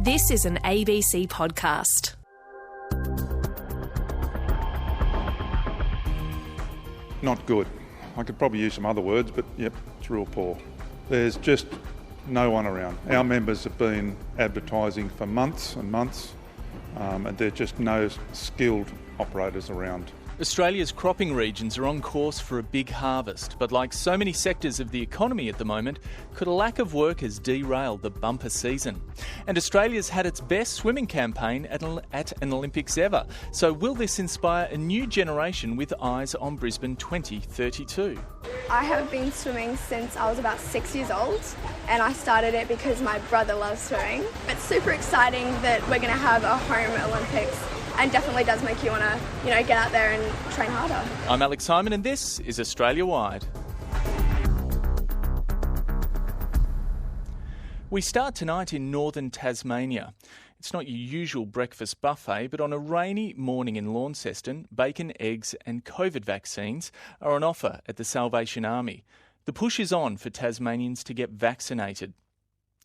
This is an ABC podcast. Not good. I could probably use some other words, but yep, it's real poor. There's just no one around. Our members have been advertising for months and months, and there's just no skilled operators around. Australia's cropping regions are on course for a big harvest, but like so many sectors of the economy at the moment, could a lack of workers derail the bumper season? And Australia's had its best swimming campaign at an Olympics ever. So will this inspire a new generation with eyes on Brisbane 2032? I have been swimming since I was about 6 years old, and I started it because my brother loves swimming. It's super exciting that we're going to have a home Olympics, and definitely does make you want to, get out there and train harder. I'm Alex Simon, and this is Australia Wide. We start tonight in northern Tasmania. It's not your usual breakfast buffet, but on a rainy morning in Launceston, bacon, eggs and COVID vaccines are on offer at the Salvation Army. The push is on for Tasmanians to get vaccinated.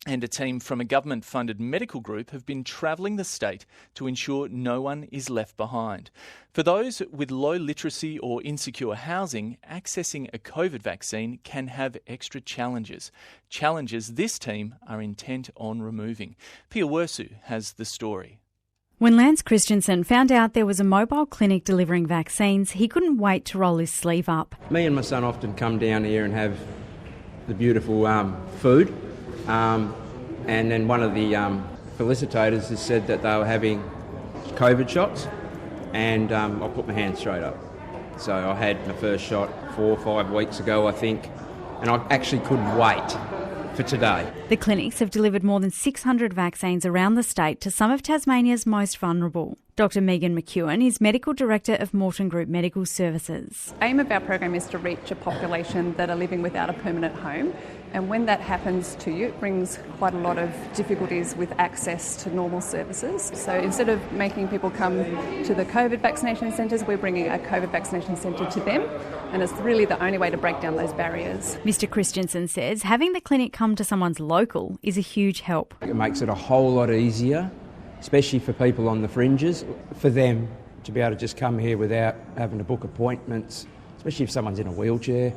And a team from a government-funded medical group have been travelling the state to ensure no one is left behind. For those with low literacy or insecure housing, accessing a COVID vaccine can have extra challenges. Challenges this team are intent on removing. Pia Wersu has the story. When Lance Christensen found out there was a mobile clinic delivering vaccines, he couldn't wait to roll his sleeve up. Me and my son often come down here and have the beautiful food. And then one of the felicitators has said that they were having COVID shots, and I put my hand straight up. So I had my first shot 4 or 5 weeks ago, I think, and I actually couldn't wait for today. The clinics have delivered more than 600 vaccines around the state to some of Tasmania's most vulnerable. Dr Megan McEwen is Medical Director of Morton Group Medical Services. The aim of our program is to reach a population that are living without a permanent home, and when that happens to you, it brings quite a lot of difficulties with access to normal services. So instead of making people come to the COVID vaccination centres, we're bringing a COVID vaccination centre to them, and it's really the only way to break down those barriers. Mr Christensen says having the clinic come to someone's local is a huge help. It makes it a whole lot easier, especially for people on the fringes, for them to be able to just come here without having to book appointments, especially if someone's in a wheelchair.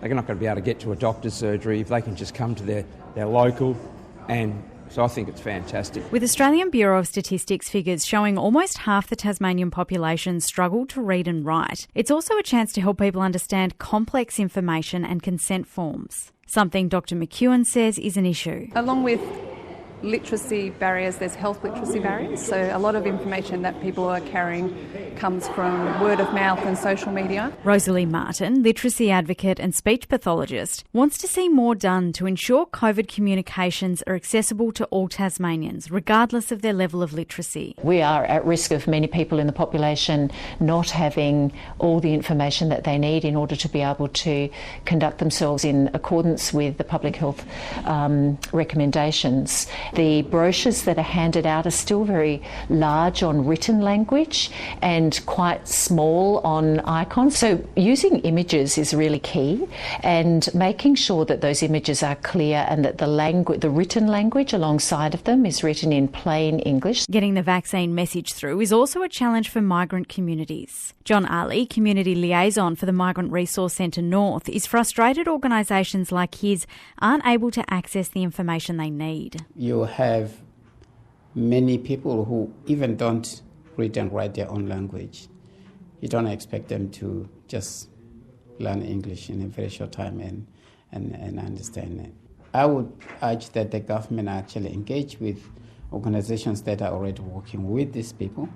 They're not going to be able to get to a doctor's surgery if they can just come to their local, and so I think it's fantastic. With Australian Bureau of Statistics figures showing almost half the Tasmanian population struggle to read and write, it's also a chance to help people understand complex information and consent forms, something Dr McEwen says is an issue. Along with literacy barriers, there's health literacy barriers. So a lot of information that people are carrying comes from word of mouth and social media. Rosalie Martin, literacy advocate and speech pathologist, wants to see more done to ensure COVID communications are accessible to all Tasmanians, regardless of their level of literacy. We are at risk of many people in the population not having all the information that they need in order to be able to conduct themselves in accordance with the public health recommendations. The brochures that are handed out are still very large on written language and quite small on icons. So using images is really key, and making sure that those images are clear and that the written language alongside of them is written in plain English. Getting the vaccine message through is also a challenge for migrant communities. John Ali, Community Liaison for the Migrant Resource Centre North, is frustrated organisations like his aren't able to access the information they need. You have many people who even don't read and write their own language. You don't expect them to just learn English in a very short time and understand it. I would urge that the government actually engage with organizations that are already working with these people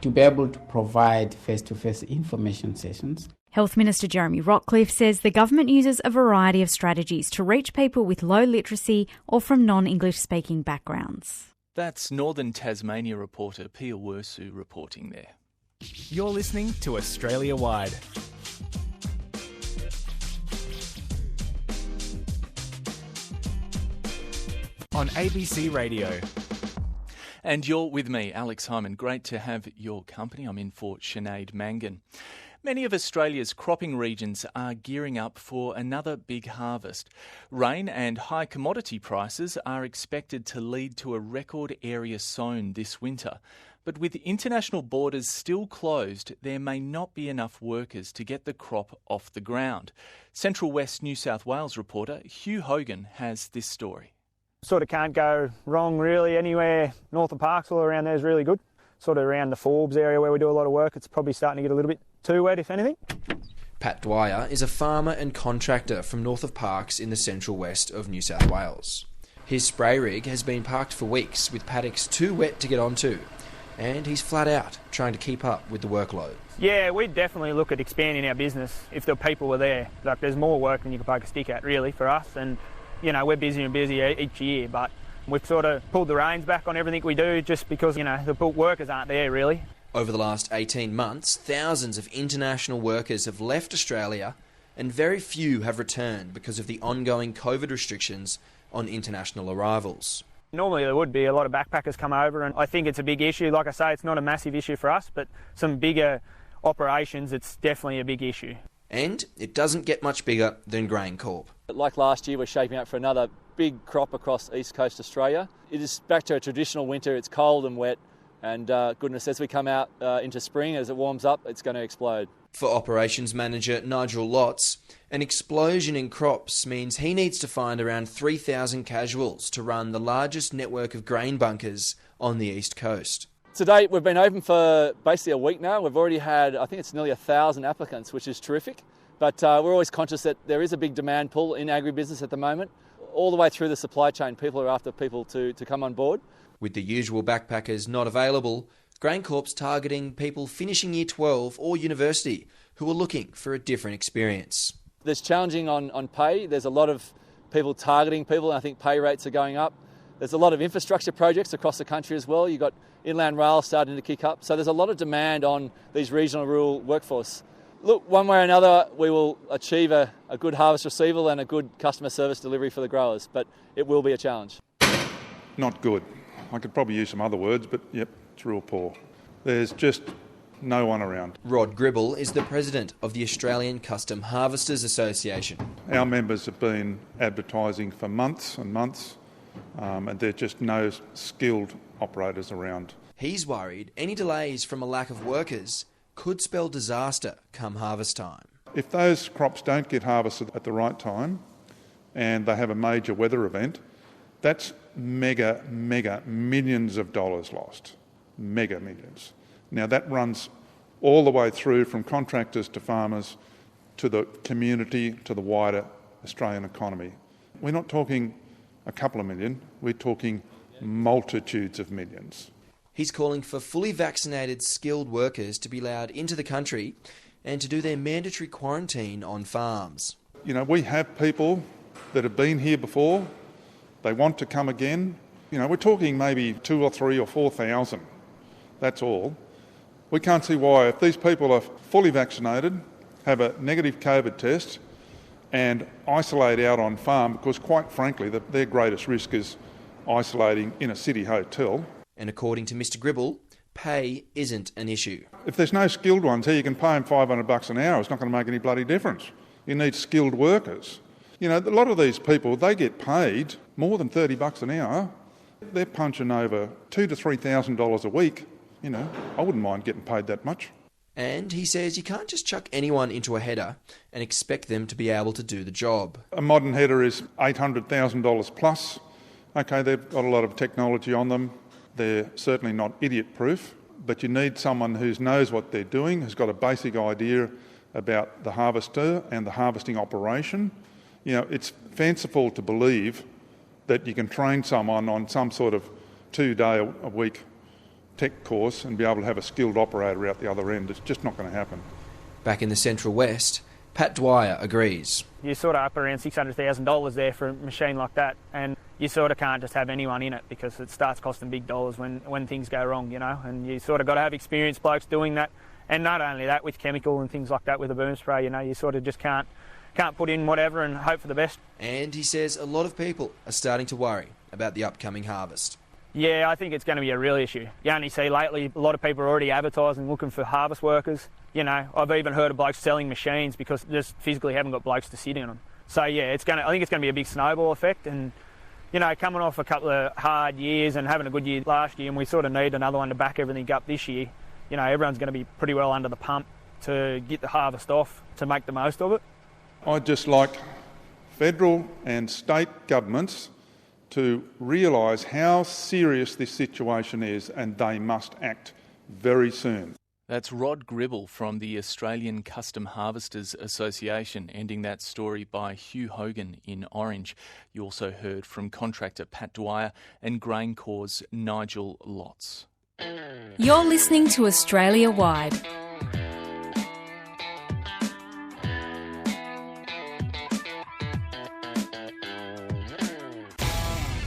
to be able to provide face-to-face information sessions. Health Minister Jeremy Rockcliffe says the government uses a variety of strategies to reach people with low literacy or from non-English speaking backgrounds. That's Northern Tasmania reporter Pia Wersu reporting there. You're listening to Australia Wide. On ABC Radio. And you're with me, Alex Hyman. Great to have your company. I'm in for Sinead Mangan. Many of Australia's cropping regions are gearing up for another big harvest. Rain and high commodity prices are expected to lead to a record area sown this winter. But with international borders still closed, there may not be enough workers to get the crop off the ground. Central West New South Wales reporter Hugh Hogan has this story. Sort of can't go wrong really anywhere north of Parkesville around there is really good. Sort of around the Forbes area where we do a lot of work, it's probably starting to get a little bit too wet, if anything. Pat Dwyer is a farmer and contractor from north of Parkes in the central west of New South Wales. His spray rig has been parked for weeks with paddocks too wet to get onto, and he's flat out trying to keep up with the workload. Yeah, we'd definitely look at expanding our business if the people were there. Like, there's more work than you can poke a stick at, really, for us. And, you know, we're busier and busier each year, but we've sort of pulled the reins back on everything we do just because, you know, the workers aren't there, really. Over the last 18 months, thousands of international workers have left Australia and very few have returned because of the ongoing COVID restrictions on international arrivals. Normally there would be a lot of backpackers come over, and I think it's a big issue. Like I say, it's not a massive issue for us, but some bigger operations, it's definitely a big issue. And it doesn't get much bigger than GrainCorp. Like last year, we're shaping up for another big crop across East Coast Australia. It is back to a traditional winter. It's cold and wet, and goodness, as we come out into spring, as it warms up, it's going to explode. For operations manager Nigel Lotz, an explosion in crops means he needs to find around 3,000 casuals to run the largest network of grain bunkers on the East Coast. To date, we've been open for basically a week now. We've already had, I think it's nearly 1,000 applicants, which is terrific. But we're always conscious that there is a big demand pull in agribusiness at the moment. All the way through the supply chain, people are after people to come on board. With the usual backpackers not available, GrainCorp's targeting people finishing Year 12 or university who are looking for a different experience. There's challenging on pay. There's a lot of people targeting people, and I think pay rates are going up. There's a lot of infrastructure projects across the country as well. You've got Inland Rail starting to kick up. So there's a lot of demand on these regional rural workforce. Look, one way or another, we will achieve a good harvest receival and a good customer service delivery for the growers, but it will be a challenge. Not good. I could probably use some other words, but yep, it's real poor. There's just no one around. Rod Gribble is the president of the Australian Custom Harvesters Association. Our members have been advertising for months and months, and there's just no skilled operators around. He's worried any delays from a lack of workers could spell disaster come harvest time. If those crops don't get harvested at the right time and they have a major weather event, that's mega millions of dollars lost. Mega millions. Now that runs all the way through from contractors to farmers to the community to the wider Australian economy. We're not talking a couple of million, we're talking multitudes of millions. He's calling for fully vaccinated skilled workers to be allowed into the country and to do their mandatory quarantine on farms. You know, we have people that have been here before, they want to come again. You know, we're talking maybe 2,000 or 3,000 or 4,000, that's all. We can't see why, if these people are fully vaccinated, have a negative COVID test and isolate out on farm, because quite frankly their greatest risk is isolating in a city hotel. And according to Mr Gribble, pay isn't an issue. If there's no skilled ones here, you can pay them $500 an hour. It's not going to make any bloody difference. You need skilled workers. You know, a lot of these people, they get paid more than $30 an hour. They're punching over $2,000 to $3,000 a week. You know, I wouldn't mind getting paid that much. And he says you can't just chuck anyone into a header and expect them to be able to do the job. A modern header is $800,000 plus. Okay, they've got a lot of technology on them. They're certainly not idiot-proof, but you need someone who knows what they're doing, who's got a basic idea about the harvester and the harvesting operation. You know, it's fanciful to believe that you can train someone on some sort of 2-day-a-week tech course and be able to have a skilled operator out the other end. It's just not going to happen. Back in the Central West, Pat Dwyer agrees. You're sort of up around $600,000 there for a machine like that, and you sort of can't just have anyone in it because it starts costing big dollars when things go wrong, you know, and you sort of got to have experienced blokes doing that. And not only that, with chemical and things like that with a boom spray, you know, you sort of just can't put in whatever and hope for the best. And he says a lot of people are starting to worry about the upcoming harvest. Yeah, I think it's going to be a real issue. You only see lately a lot of people are already advertising, looking for harvest workers. You know, I've even heard of blokes selling machines because they just physically haven't got blokes to sit in them. So yeah, I think it's going to be a big snowball effect. And you know, coming off a couple of hard years and having a good year last year, and we sort of need another one to back everything up this year. You know, everyone's going to be pretty well under the pump to get the harvest off to make the most of it. I'd just like federal and state governments to realise how serious this situation is, and they must act very soon. That's Rod Gribble from the Australian Custom Harvesters Association, ending that story by Hugh Hogan in Orange. You also heard from contractor Pat Dwyer and GrainCorp's Nigel Lotz. You're listening to Australia Wide.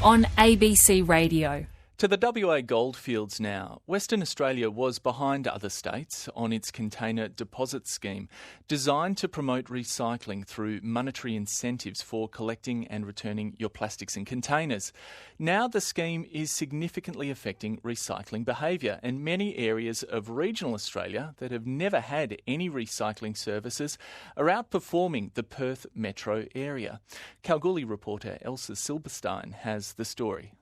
On ABC Radio. To the WA goldfields now. Western Australia was behind other states on its container deposit scheme, designed to promote recycling through monetary incentives for collecting and returning your plastics in containers. Now the scheme is significantly affecting recycling behaviour, and many areas of regional Australia that have never had any recycling services are outperforming the Perth metro area. Kalgoorlie reporter Elsa Silberstein has the story.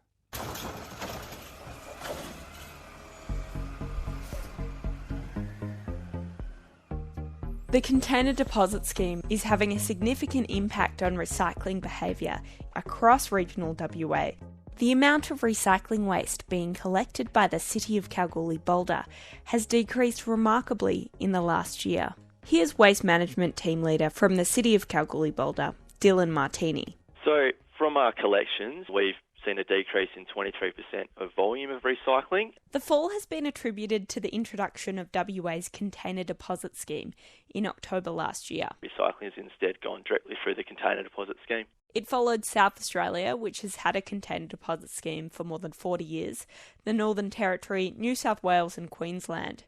The container deposit scheme is having a significant impact on recycling behaviour across regional WA. The amount of recycling waste being collected by the City of Kalgoorlie-Boulder has decreased remarkably in the last year. Here's Waste Management Team Leader from the City of Kalgoorlie-Boulder, Dylan Martini. So from our collections, we've seen a decrease in 23% of volume of recycling. The fall has been attributed to the introduction of WA's container deposit scheme in October last year. Recycling has instead gone directly through the container deposit scheme. It followed South Australia, which has had a container deposit scheme for more than 40 years, the Northern Territory, New South Wales and Queensland.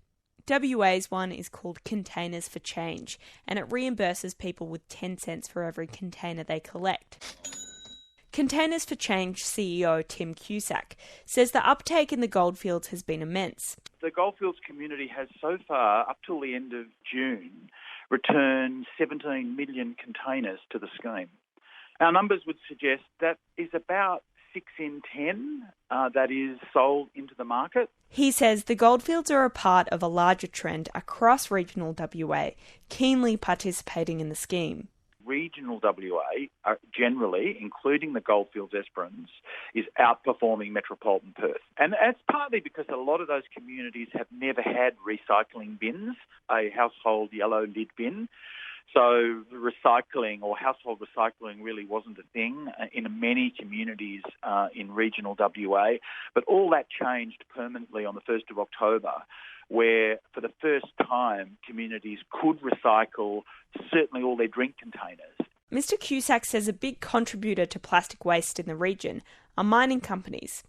WA's one is called Containers for Change, and it reimburses people with 10 cents for every container they collect. Containers for Change CEO Tim Cusack says the uptake in the goldfields has been immense. The goldfields community has so far, up till the end of June, returned 17 million containers to the scheme. Our numbers would suggest that is about 6 in 10 that is sold into the market. He says the goldfields are a part of a larger trend across regional WA, keenly participating in the scheme. Regional WA, generally, including the Goldfields Esperance, is outperforming metropolitan Perth. And that's partly because a lot of those communities have never had recycling bins, a household yellow lid bin. So recycling or household recycling really wasn't a thing in many communities in regional WA. But all that changed permanently on the 1st of October, where for the first time communities could recycle certainly all their drink containers. Mr. Cusack says a big contributor to plastic waste in the region are mining companies,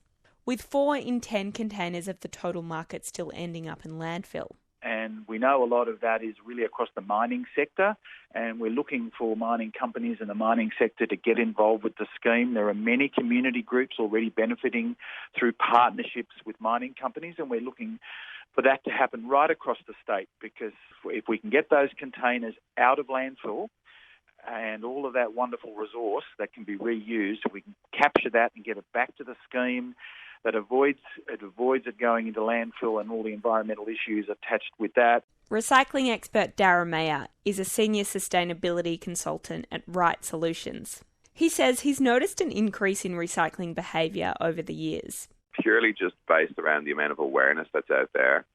with 4 in 10 containers of the total market still ending up in landfill. And we know a lot of that is really across the mining sector, and we're looking for mining companies in the mining sector to get involved with the scheme. There are many community groups already benefiting through partnerships with mining companies, and we're looking for that to happen right across the state, because if we can get those containers out of landfill and all of that wonderful resource that can be reused, if we can capture that and get it back to the scheme, that avoids it going into landfill and all the environmental issues attached with that. Recycling expert Darragh Mayer is a senior sustainability consultant at Right Solutions. He says he's noticed an increase in recycling behaviour over the years. Purely just based around the amount of awareness that's out there,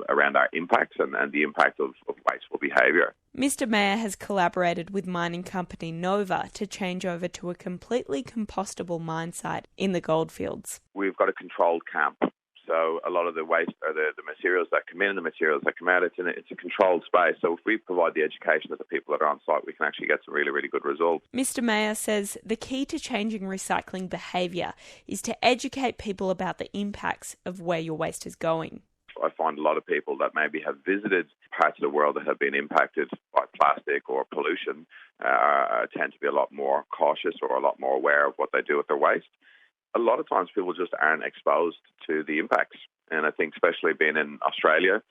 around our impacts and the impact of wasteful behaviour. Mr. Mayer has collaborated with mining company Nova to change over to a completely compostable mine site in the goldfields. We've got a controlled camp, so a lot of the waste or the materials that come in and the materials that come out, it's a controlled space. So if we provide the education to the people that are on site, we can actually get some really, really good results. Mr. Mayer says the key to changing recycling behaviour is to educate people about the impacts of where your waste is going. I find a lot of people that maybe have visited parts of the world that have been impacted by plastic or pollution tend to be a lot more cautious or a lot more aware of what they do with their waste. a lot of times people just aren't exposed to the impacts. And I think especially being in Australia,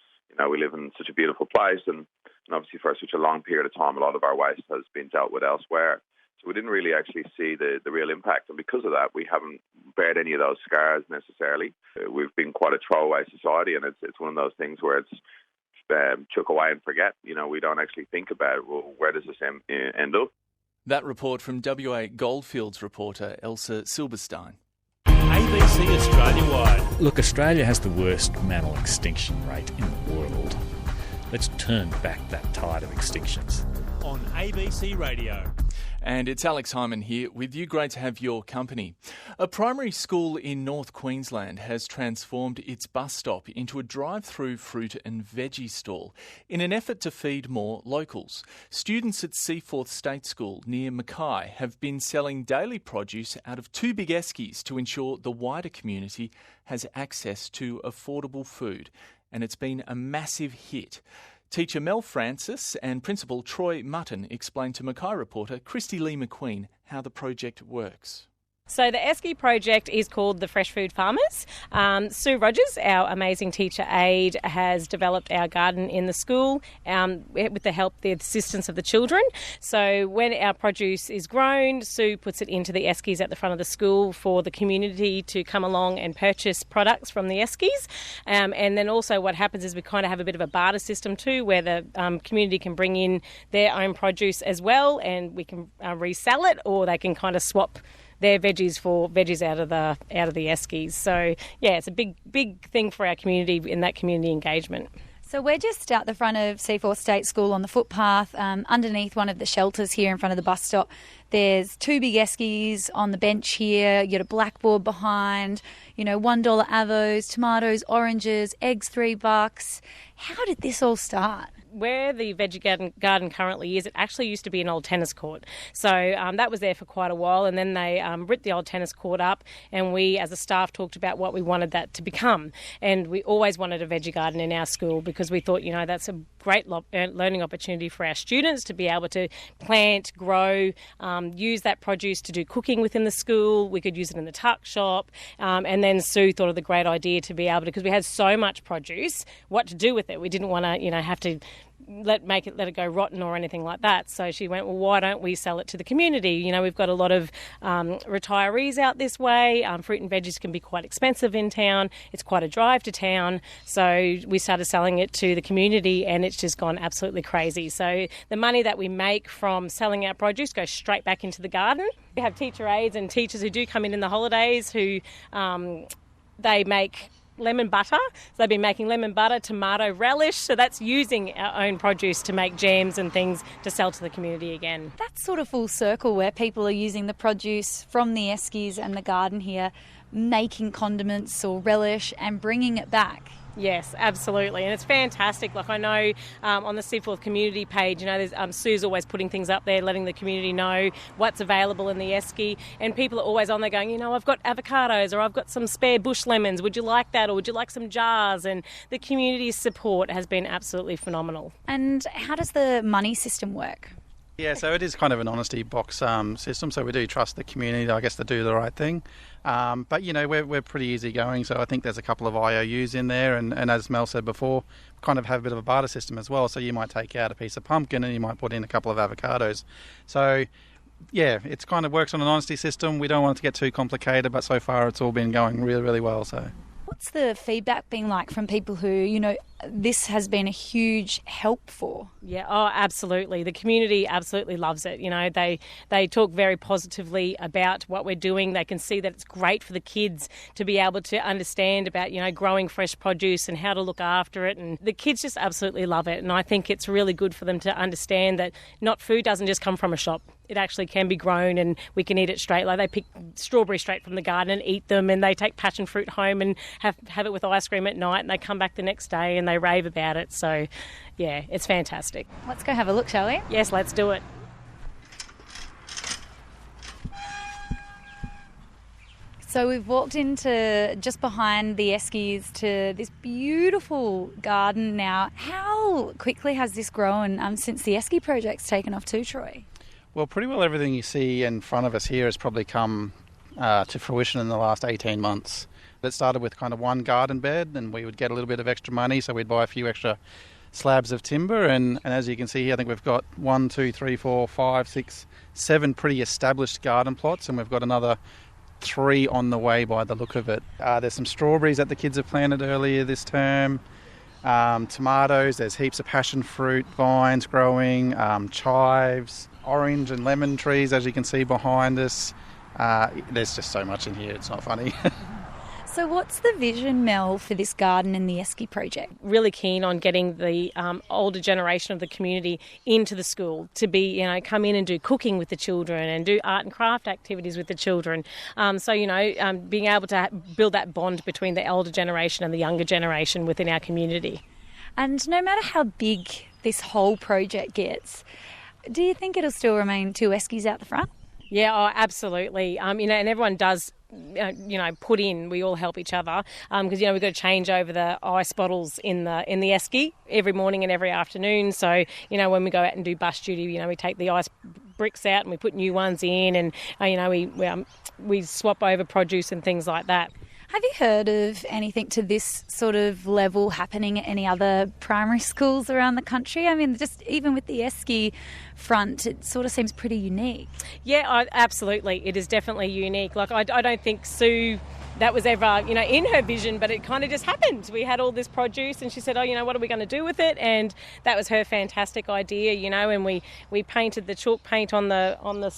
we live in such a beautiful place, and obviously for such a long period of time, a lot of our waste has been dealt with elsewhere. So we didn't really actually see the real impact. And because of that, we haven't bared any of those scars necessarily. We've been quite a throwaway society, and it's one of those things where it's chuck away and forget. We don't actually think about, well, where does this end up? That report from WA Goldfields reporter Elsa Silberstein. ABC Australia-wide. Look, Australia has the worst mammal extinction rate in the world. Let's turn back that tide of extinctions. On ABC Radio. And it's Alex Hyman here with you. Great to have your company. A primary school in North Queensland has transformed its bus stop into a drive-through fruit and veggie stall in an effort to feed more locals. Students at Seaforth State School near Mackay have been selling daily produce out of 2 big eskies to ensure the wider community has access to affordable food. And it's been a massive hit. Teacher Mel Francis and Principal Troy Mutton explained to Mackay reporter Christy Lee McQueen how the project works. So the Esky project is called the Fresh Food Farmers. Sue Rogers, our amazing teacher aide, has developed our garden in the school with the assistance of the children. So when our produce is grown, Sue puts it into the Eskies at the front of the school for the community to come along and purchase products from the Eskies. And then also what happens is we kind of have a bit of a barter system too, where the community can bring in their own produce as well, and we can resell it, or they can kind of swap their veggies for veggies out of the Eskies. So yeah, it's a big thing for our community in that community engagement. So we're just out the front of Seaforth State School on the footpath, underneath one of the shelters here in front of the bus stop. There's 2 big Eskies on the bench here. You got a blackboard behind, $1 avos, tomatoes, oranges, eggs $3. How did this all start? Where the veggie garden currently is, it actually used to be an old tennis court. So that was there for quite a while, and then they ripped the old tennis court up, and we as a staff talked about what we wanted that to become. And we always wanted a veggie garden in our school because we thought, that's a great learning opportunity for our students to be able to plant, grow, use that produce to do cooking within the school. We could use it in the tuck shop. And then Sue thought of the great idea to be able to, because we had so much produce, what to do with it. We didn't want to, have to let it go rotten or anything like that. So she went, well, why don't we sell it to the community? We've got a lot of retirees out this way. Fruit and veggies can be quite expensive in town. It's quite a drive to town. So we started selling it to the community, and it's just gone absolutely crazy. So the money that we make from selling our produce goes straight back into the garden. We have teacher aides and teachers who do come in the holidays who they make lemon butter. So they've been making lemon butter, tomato relish. So that's using our own produce to make jams and things to sell to the community again. That's sort of full circle where people are using the produce from the Eskies and the garden here, making condiments or relish and bringing it back. Yes, absolutely. And it's fantastic. Like I know on the Seaforth community page, there's Sue's always putting things up there, letting the community know what's available in the Esky. And people are always on there going, I've got avocados, or I've got some spare bush lemons. Would you like that? Or would you like some jars? And the community's support has been absolutely phenomenal. And how does the money system work? Yeah, so it is kind of an honesty box system, so we do trust the community, I guess, to do the right thing. But, we're pretty easygoing, so I think there's a couple of IOUs in there, and as Mel said before, we kind of have a bit of a barter system as well, so you might take out a piece of pumpkin and you might put in a couple of avocados. So, yeah, it kind of works on an honesty system. We don't want it to get too complicated, but so far it's all been going really, really well, so... What's the feedback been like from people who, this has been a huge help for? Yeah, absolutely. The community absolutely loves it. They talk very positively about what we're doing. They can see that it's great for the kids to be able to understand about, growing fresh produce and how to look after it. And the kids just absolutely love it. And I think it's really good for them to understand that food doesn't just come from a shop. It actually can be grown and we can eat it straight. Like they pick strawberries straight from the garden and eat them, and they take passion fruit home and have it with ice cream at night, and they come back the next day and they rave about it. So, yeah, it's fantastic. Let's go have a look, shall we? Yes, let's do it. So we've walked into just behind the Eskies to this beautiful garden now. How quickly has this grown since the Esky project's taken off too, Troy? Well, pretty well everything you see in front of us here has probably come to fruition in the last 18 months. It started with kind of one garden bed, and we would get a little bit of extra money, so we'd buy a few extra slabs of timber, and as you can see here, I think we've got 1, 2, 3, 4, 5, 6, 7 pretty established garden plots, and we've got another 3 on the way by the look of it. There's some strawberries that the kids have planted earlier this term, tomatoes, there's heaps of passion fruit vines growing, chives, orange and lemon trees as you can see behind us. There's just so much in here, it's not funny. So what's the vision, Mel, for this garden and the Esky project? Really keen on getting the older generation of the community into the school to be, come in and do cooking with the children and do art and craft activities with the children. Being able to build that bond between the elder generation and the younger generation within our community. And no matter how big this whole project gets, do you think it'll still remain 2 Eskies out the front? Yeah, absolutely. And everyone does, put in. We all help each other because we've got to change over the ice bottles in the Esky every morning and every afternoon. So when we go out and do bus duty, we take the ice bricks out and we put new ones in, and we swap over produce and things like that. Have you heard of anything to this sort of level happening at any other primary schools around the country? I mean, just even with the Esky front, it sort of seems pretty unique. Yeah, absolutely. It is definitely unique. Like, I don't think Sue, that was ever, in her vision, but it kind of just happened. We had all this produce and she said, what are we going to do with it? And that was her fantastic idea, and we painted the chalk paint on the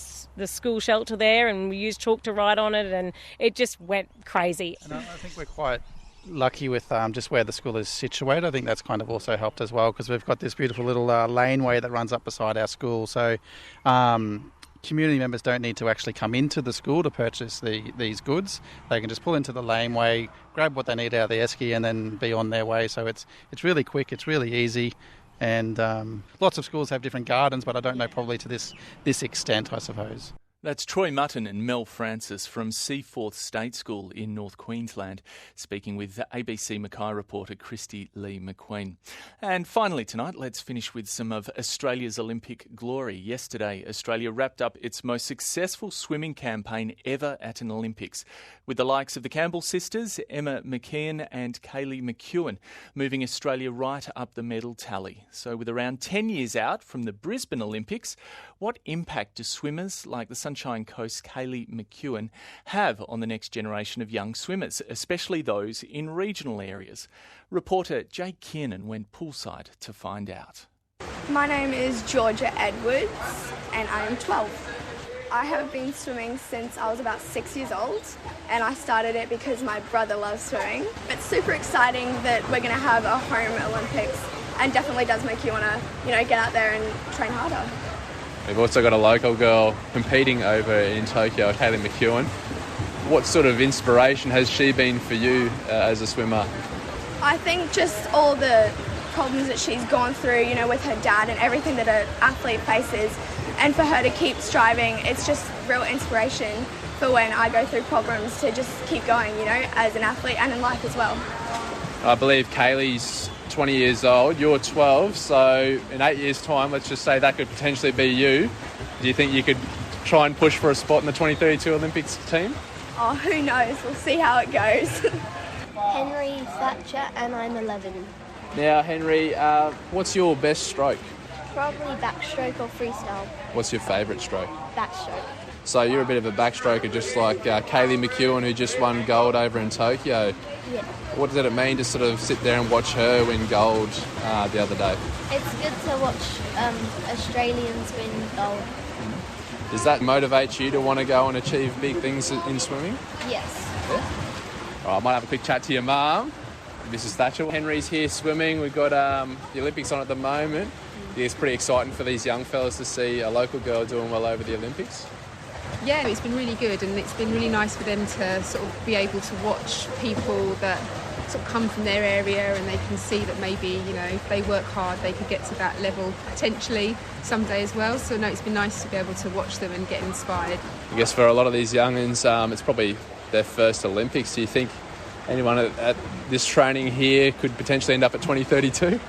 school shelter there, and we used chalk to write on it, and it just went crazy. And I think we're quite lucky with just where the school is situated. I think that's kind of also helped as well, because we've got this beautiful little laneway that runs up beside our school. So community members don't need to actually come into the school to purchase these goods. They can just pull into the laneway, grab what they need out of the Esky, and then be on their way. So it's really quick, it's really easy. And lots of schools have different gardens, but I don't know probably to this extent, I suppose. That's Troy Mutton and Mel Francis from Seaforth State School in North Queensland, speaking with ABC Mackay reporter Christy Lee McQueen. And finally tonight, let's finish with some of Australia's Olympic glory. Yesterday, Australia wrapped up its most successful swimming campaign ever at an Olympics, with the likes of the Campbell sisters, Emma McKeon and Kaylee McEwen, moving Australia right up the medal tally. So with around 10 years out from the Brisbane Olympics, what impact do swimmers like the Sunshine Coast's Kaylee McEwen have on the next generation of young swimmers, especially those in regional areas? Reporter Jake Kiernan went poolside to find out. My name is Georgia Edwards and I am 12. I have been swimming since I was about 6 years old, and I started it because my brother loves swimming. It's super exciting that we're going to have a home Olympics, and definitely does make you want to, get out there and train harder. We've also got a local girl competing over in Tokyo, Kaylee McEwen. What sort of inspiration has she been for you as a swimmer? I think just all the problems that she's gone through, with her dad and everything that an athlete faces, and for her to keep striving, it's just real inspiration for when I go through problems to just keep going, as an athlete and in life as well. I believe Kaylee's 20 years old, you're 12, so in 8 years' time, let's just say that could potentially be you. Do you think you could try and push for a spot in the 2032 Olympics team? Oh, who knows? We'll see how it goes. Henry Thatcher, and I'm 11. Now, Henry, what's your best stroke? Probably backstroke or freestyle. What's your favourite stroke? Backstroke. So you're a bit of a backstroker, just like Kaylee McEwen, who just won gold over in Tokyo. Yeah. What did it mean to sort of sit there and watch her win gold the other day? It's good to watch Australians win gold. Does that motivate you to want to go and achieve big things in swimming? Yes. Yeah. All right, I might have a quick chat to your mum, Mrs. Thatcher. Henry's here swimming. We've got the Olympics on at the moment. It's pretty exciting for these young fellas to see a local girl doing well over the Olympics. Yeah, it's been really good, and it's been really nice for them to sort of be able to watch people that sort of come from their area, and they can see that maybe, if they work hard, they could get to that level potentially someday as well. So no, it's been nice to be able to watch them and get inspired. I guess for a lot of these young'uns, it's probably their first Olympics. Do you think anyone at this training here could potentially end up at 2032?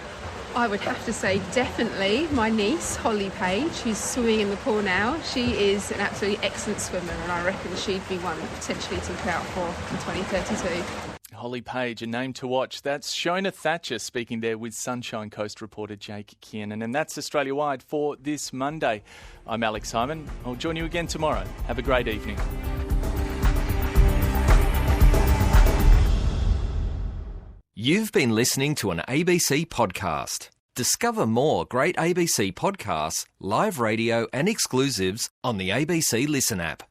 I would have to say definitely my niece, Holly Page, who's swimming in the pool now. She is an absolutely excellent swimmer, and I reckon she'd be one potentially to look out for in 2032. Holly Page, a name to watch. That's Shona Thatcher speaking there with Sunshine Coast reporter Jake Kiernan. And that's Australia Wide for this Monday. I'm Alex Simon. I'll join you again tomorrow. Have a great evening. You've been listening to an ABC podcast. Discover more great ABC podcasts, live radio and exclusives on the ABC Listen app.